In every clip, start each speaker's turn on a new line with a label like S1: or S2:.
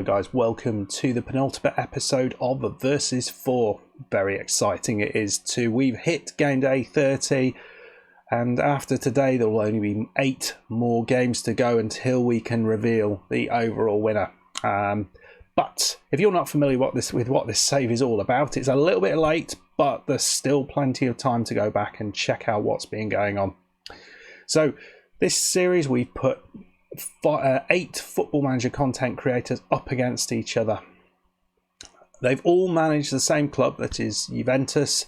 S1: Hello guys, welcome to the penultimate episode of Versus 4. Very exciting it is too. We've hit game day 30 and after today there will only be 8 more games to go until we can reveal the overall winner. But if you're not familiar with what this save is all about, it's a little bit late, but there's still plenty of time to go back and check out what's been going on. So this series we've put 8 Football Manager content creators up against each other. They've all managed the same club, that is Juventus,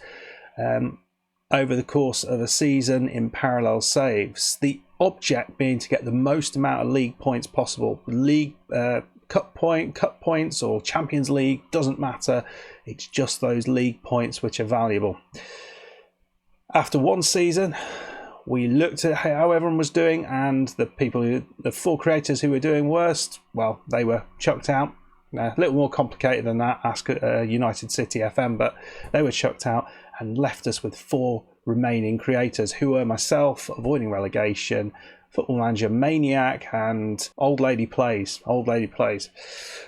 S1: over the course of a season in parallel saves. The object being to get the most amount of league points possible. League cup points or Champions League, doesn't matter. It's just those league points which are valuable. After one season, we looked at how everyone was doing, and the 4 creators who were doing worst, well, they were chucked out. A little more complicated than that, ask United City FM, but they were chucked out and left us with 4 remaining creators, who were myself, Avoiding Relegation, Football Manager Maniac, and Old Lady Plays.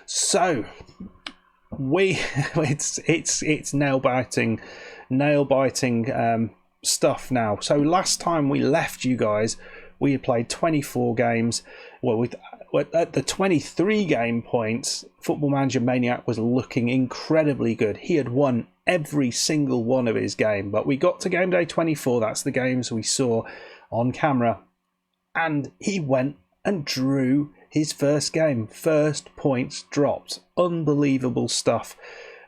S1: So it's nail biting stuff now. So last time we left you guys, we had played 24 games. Well, at the 23 game points, Football Manager Maniac was looking incredibly good. He had won every single one of his game, but we got to game day 24. That's the games we saw on camera, and he went and drew his first game. First points dropped. Unbelievable stuff.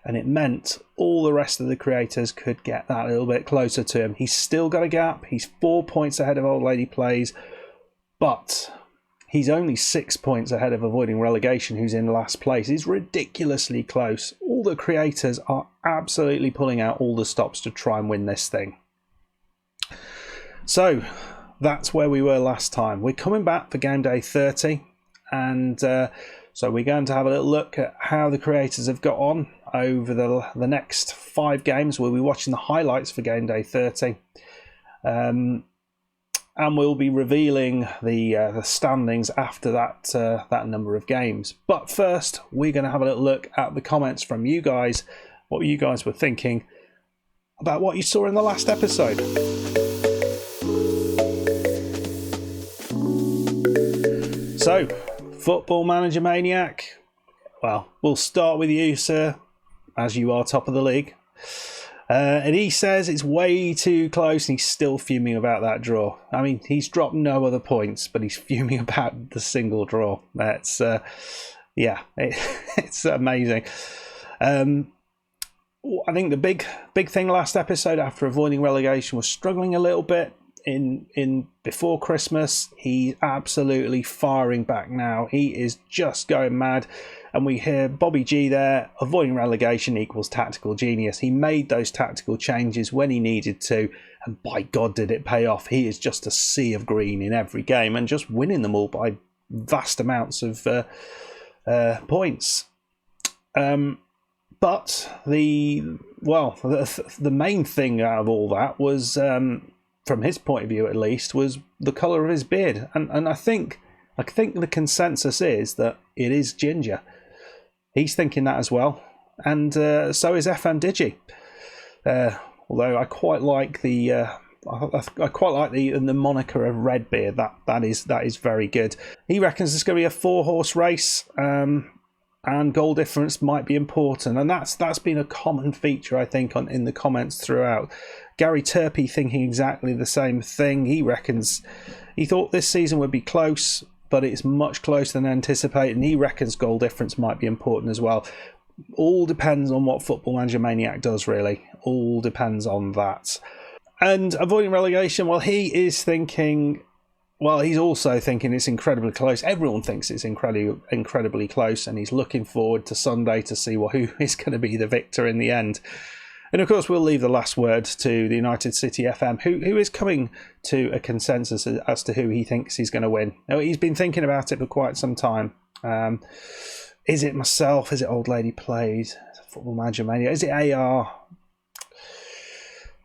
S1: And it meant all the rest of the creators could get that a little bit closer to him. He's still got a gap. He's 4 points ahead of Old Lady Plays, but he's only 6 points ahead of Avoiding Relegation, who's in last place. He's ridiculously close. All the creators are absolutely pulling out all the stops to try and win this thing. So that's where we were last time. We're coming back for game day 30, and so we're going to have a little look at how the creators have got on over the next 5 games. We'll be watching the highlights for game day 30. And we'll be revealing the standings after that number of games. But first, we're going to have a little look at the comments from you guys, what you guys were thinking about what you saw in the last episode. So, Football Manager Maniac, well, we'll start with you, sir, as you are top of the league. And he says it's way too close, and he's still fuming about that draw. I mean, he's dropped no other points, but he's fuming about the single draw. That's, it's amazing. I think the big thing last episode, after Avoiding Relegation, was struggling a little bit in before Christmas. He's absolutely firing back now. He is just going mad. And we hear Bobby G there, Avoiding Relegation equals tactical genius. He made those tactical changes when he needed to, and by God did it pay off. He is just a sea of green in every game and just winning them all by vast amounts of points. But the main thing out of all that was, from his point of view at least, was the colour of his beard. And I think the consensus is that it is ginger. He's thinking that as well, and so is FM20. Although I quite like the moniker of Redbeard. That is very good. He reckons there's going to be a 4-horse race, and goal difference might be important, and that's been a common feature, I think, in the comments throughout. Gary Turpey thinking exactly the same thing. He reckons he thought this season would be close, but it's much closer than anticipated, and he reckons goal difference might be important as well. All depends on what Football Manager Maniac does, really. All depends on that. And Avoiding Relegation, well, he's also thinking it's incredibly close. Everyone thinks it's incredibly close, and he's looking forward to Sunday to see who is going to be the victor in the end. And of course, we'll leave the last word to the United City FM, who is coming to a consensus as to who he thinks he's going to win. Now, he's been thinking about it for quite some time. Is it myself? Is it Old Lady Plays? Football Manager Mania? Is it AR?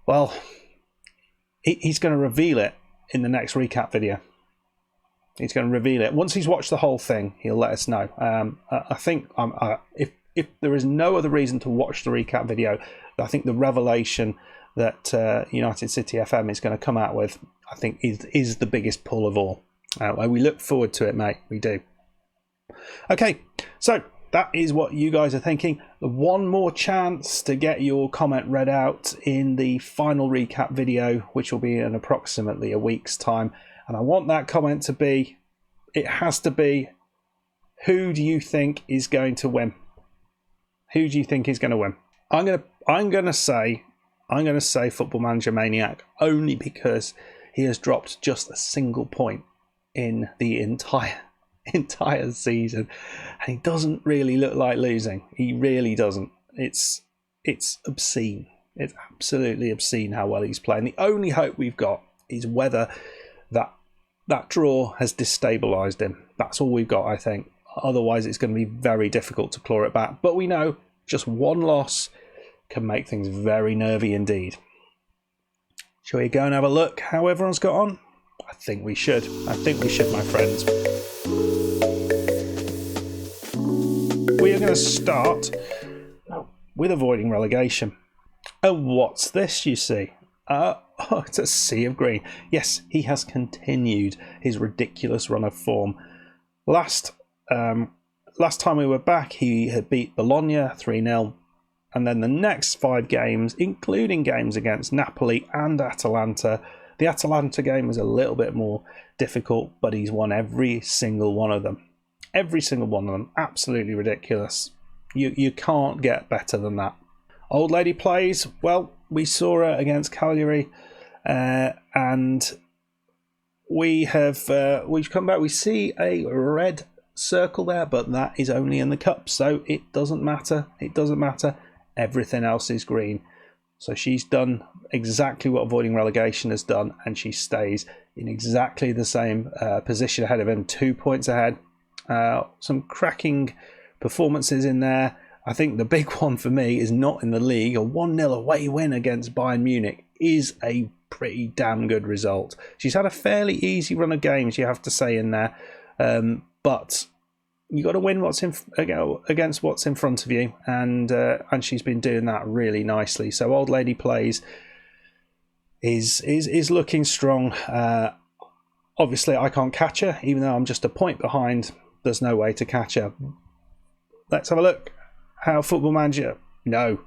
S1: Well, he's going to reveal it in the next recap video. He's going to reveal it. Once he's watched the whole thing, he'll let us know. I think if there is no other reason to watch the recap video, I think the revelation that United City FM is going to come out with, I think is the biggest pull of all. We look forward to it, mate. We do. Okay, so that is what you guys are thinking. One more chance to get your comment read out in the final recap video, which will be in approximately a week's time. And I want that comment to be, it has to be, who do you think is going to win? Who do you think is going to win? I'm going to say Football Manager Maniac, only because he has dropped just a single point in the entire season, and he doesn't really look like losing. He really doesn't. It's obscene. It's absolutely obscene how well he's playing. The only hope we've got is whether that draw has destabilised him. That's all we've got, I think. Otherwise, it's going to be very difficult to claw it back. But we know just one loss can make things very nervy indeed. Shall we go and have a look how everyone's got on? I think we should. I think we should, my friends. We are going to start with avoiding relegation. And what's this, you see? It's a sea of green. Yes, he has continued his ridiculous run of form. Last time we were back, he had beat Bologna 3-0. And then the next 5 games, including games against Napoli and Atalanta, the Atalanta game was a little bit more difficult, but he's won every single one of them. Every single one of them. Absolutely ridiculous. You can't get better than that. Old lady plays. Well, we saw her against Cagliari, and we've come back. We see a red circle there, but that is only in the cup, so it doesn't matter. It doesn't matter. Everything else is green. So she's done exactly what avoiding relegation has done, and she stays in exactly the same position ahead of him, 2 points ahead. Some cracking performances in there. I think the big one for me is not in the league. A 1-0 away win against Bayern Munich is a pretty damn good result. She's had a fairly easy run of games, you have to say, in there. But you got to win against what's in front of you, and she's been doing that really nicely. So Old Lady Plays is looking strong. Obviously, I can't catch her, even though I'm just a point behind. There's no way to catch her. Let's have a look how Football Manager... No,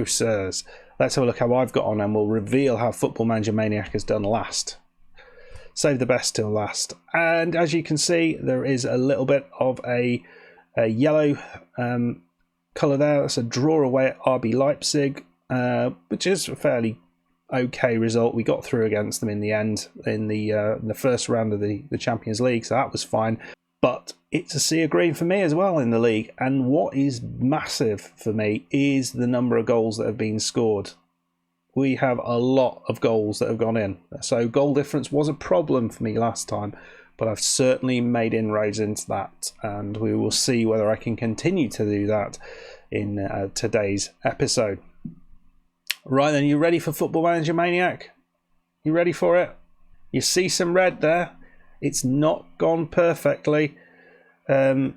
S1: sirs. Let's have a look how I've got on, and we'll reveal how Football Manager Maniac has done last. Save the best till last. And as you can see, there is a little bit of a yellow colour there. That's a draw away at RB Leipzig, which is a fairly okay result. We got through against them in the end in the first round of the Champions League, so that was fine. But it's a sea of green for me as well in the league. And what is massive for me is the number of goals that have been scored. We have a lot of goals that have gone in. So goal difference was a problem for me last time, but I've certainly made inroads into that. And we will see whether I can continue to do that in today's episode. Right then, you ready for Football Manager Maniac? You ready for it? You see some red there? It's not gone perfectly. I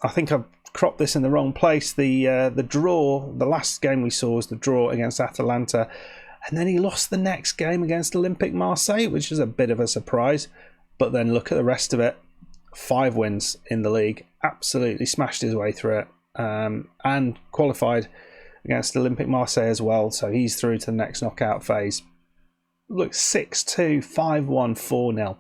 S1: think I've cropped this in the wrong place. The draw, the last game we saw was the draw against Atalanta, and then he lost the next game against Olympique Marseille, which is a bit of a surprise. But then look at the rest of it. 5 wins in the league. Absolutely smashed his way through it, and qualified against Olympique Marseille as well. So he's through to the next knockout phase. Look, 6-2, 5-1, 4-0.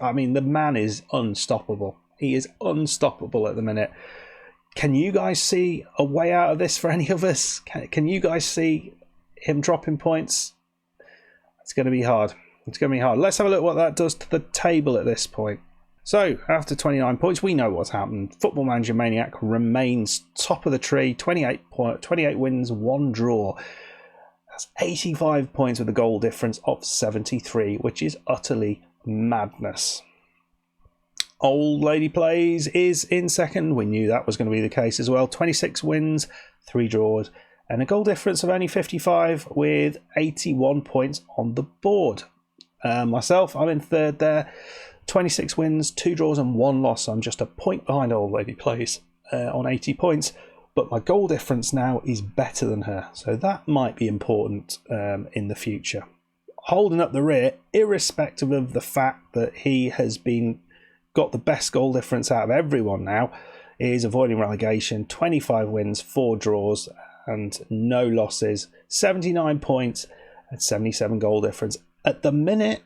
S1: I mean, the man is unstoppable. He is unstoppable at the minute. Can you guys see a way out of this for any of us? Can you guys see him dropping points? It's going to be hard. It's going to be hard. Let's have a look what that does to the table at this point. So, after 29 points, we know what's happened. Football Manager Maniac remains top of the tree. 28 wins, 1 draw. That's 85 points with a goal difference of 73, which is utterly madness. Old Lady Plays is in second. We knew that was going to be the case as well. 26 wins, 3 draws, and a goal difference of only 55 with 81 points on the board. Myself, I'm in third there. 26 wins, 2 draws and 1 loss. I'm just a point behind Old Lady Plays on 80 points. But my goal difference now is better than her. So that might be important in the future. Holding up the rear, irrespective of the fact that he has got the best goal difference out of everyone now, is avoiding relegation, 25 wins, 4 draws and no losses, 79 points and 77 goal difference. At the minute,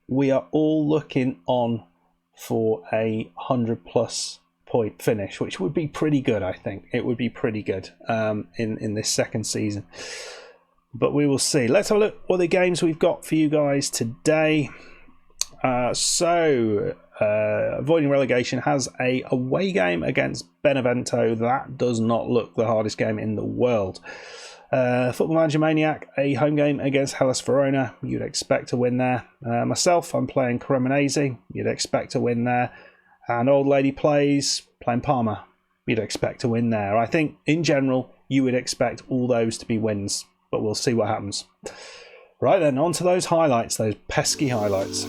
S1: we are all looking on for a 100+ point finish, which would be pretty good. I think it would be pretty good in this second season, but we will see. Let's have a look what the games we've got for you guys today. Avoiding relegation has a away game against Benevento. That does not look the hardest game in the world. Football Manager Maniac, a home game against Hellas Verona. You'd expect to win there. Myself, I'm playing Cremonese. You'd expect to win there. And Old Lady Plays, playing Parma. You'd expect to win there. I think, in general, you would expect all those to be wins. But we'll see what happens. Right then, on to those highlights, those pesky highlights.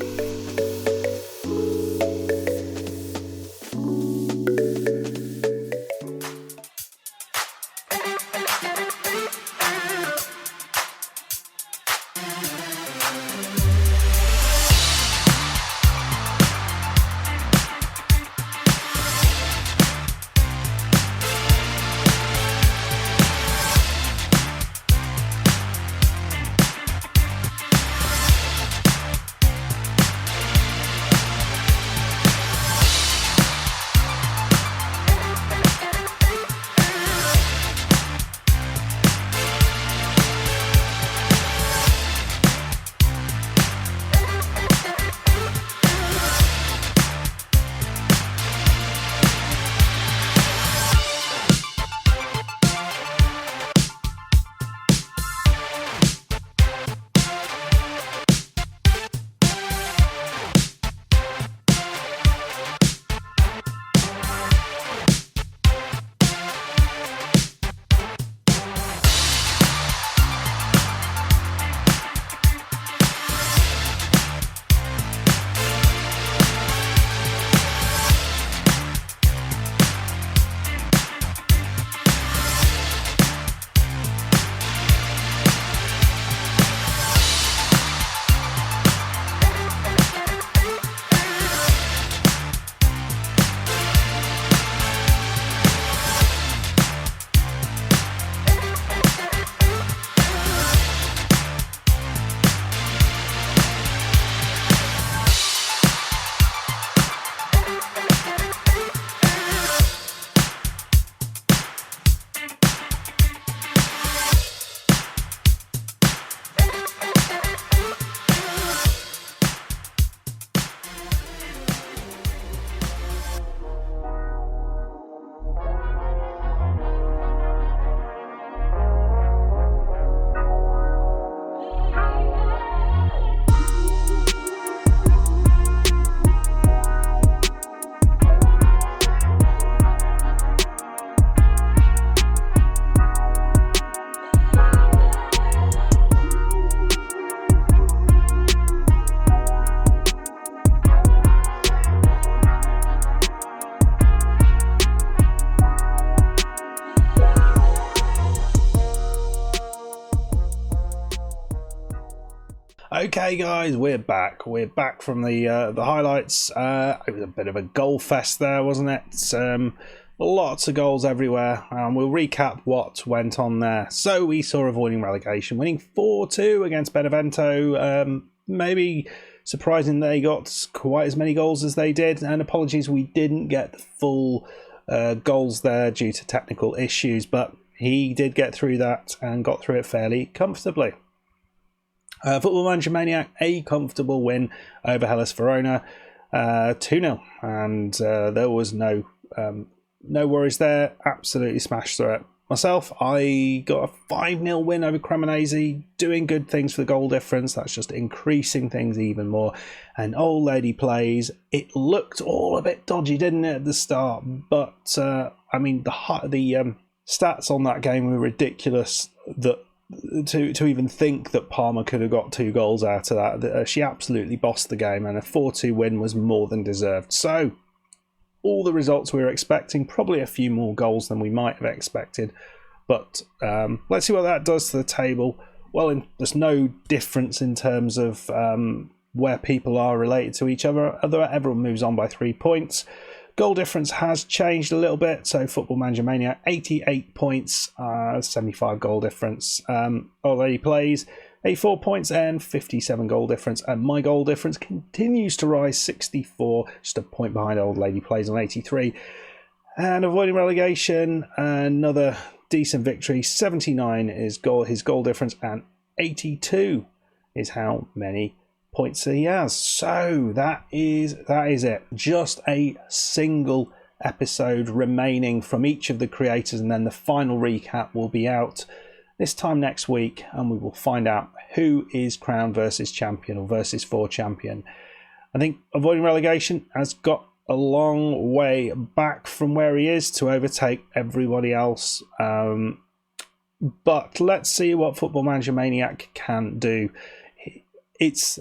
S1: Okay guys, we're back from the highlights. It was a bit of a goal fest there, wasn't it? Lots of goals everywhere, and we'll recap what went on there. So we saw avoiding relegation, winning 4-2 against Benevento. Maybe surprising they got quite as many goals as they did, and apologies we didn't get the full goals there due to technical issues, but he did get through that and got through it fairly comfortably. Football Manager Maniac, a comfortable win over Hellas Verona, 2-0, and there was no worries there. Absolutely smashed through it. Myself, I got a 5-0 win over Cremonese, doing good things for the goal difference. That's just increasing things even more. And Old Lady Plays, it looked all a bit dodgy, didn't it, at the start? But I mean, the stats on that game were ridiculous. That to even think that Palmer could have got 2 goals out of that. She absolutely bossed the game, and a 4-2 win was more than deserved. So all the results we were expecting, probably a few more goals than we might have expected, but let's see what that does to the table. Well, there's no difference in terms of where people are related to each other. Everyone moves on by 3 points. Goal difference has changed a little bit. So Football Manager Maniac, 88 points, 75 goal difference. Old Lady Plays, 84 points and 57 goal difference. And my goal difference continues to rise, 64, just a point behind Old Lady Plays on 83. And Avoiding Relegation, another decent victory. 79 is his goal difference, and 82 is how many points he has. So that is it. Just a single episode remaining from each of the creators, and then the final recap will be out this time next week, and we will find out who is crowned versus champion or versus 4 champion. I think Avoiding Relegation has got a long way back from where he is to overtake everybody else, but let's see what Football Manager Maniac can do. It's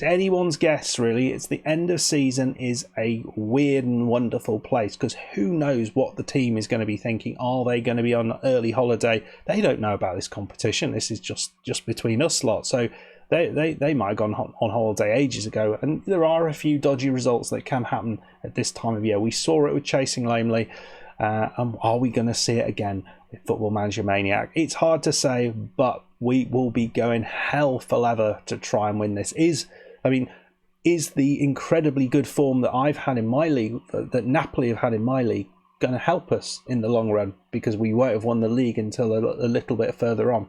S1: anyone's guess, really. It's the end of season is a weird and wonderful place, because who knows what the team is going to be thinking. Are they going to be on early holiday? They don't know about this competition. This is just between us lot. So they might have gone on holiday ages ago, and there are a few dodgy results that can happen at this time of year. We saw it with Chasing Lamely, and are we going to see it again with Football Manager Maniac? It's hard to say, but we will be going hell for leather to try and win this. Is the incredibly good form that I've had in my league, that Napoli have had in my league, going to help us in the long run? Because we won't have won the league until a little bit further on.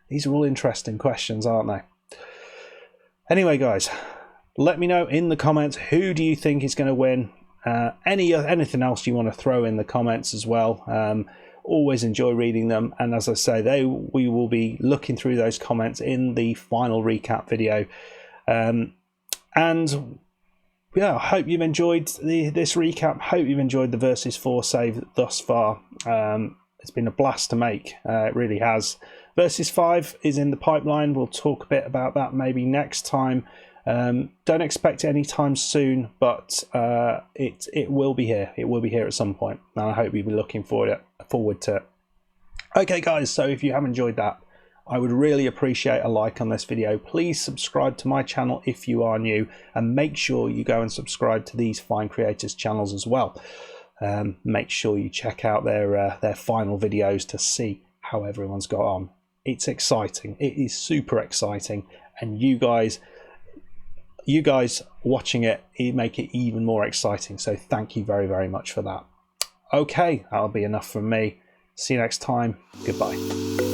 S1: These are all interesting questions, aren't they? Anyway, guys, let me know in the comments, who do you think is going to win? Anything else you want to throw in the comments as well. Always enjoy reading them, and as I say, we will be looking through those comments in the final recap video. And yeah, I hope you've enjoyed this recap. Hope you've enjoyed the versus 4 save thus far. It's been a blast to make. It really has. Versus 5 is in the pipeline. We'll talk a bit about that maybe next time. Don't expect it anytime soon, but it will be here. It will be here at some point, and I hope you'll be looking forward to it. Okay, guys, so if you have enjoyed that, I would really appreciate a like on this video. Please subscribe to my channel if you are new, and make sure you go and subscribe to these fine creators' channels as well. Make sure you check out their final videos to see how everyone's got on. It's exciting. It is super exciting, and you guys watching it make it even more exciting. So thank you very, very much for that. Okay, that'll be enough from me. See you next time. Goodbye.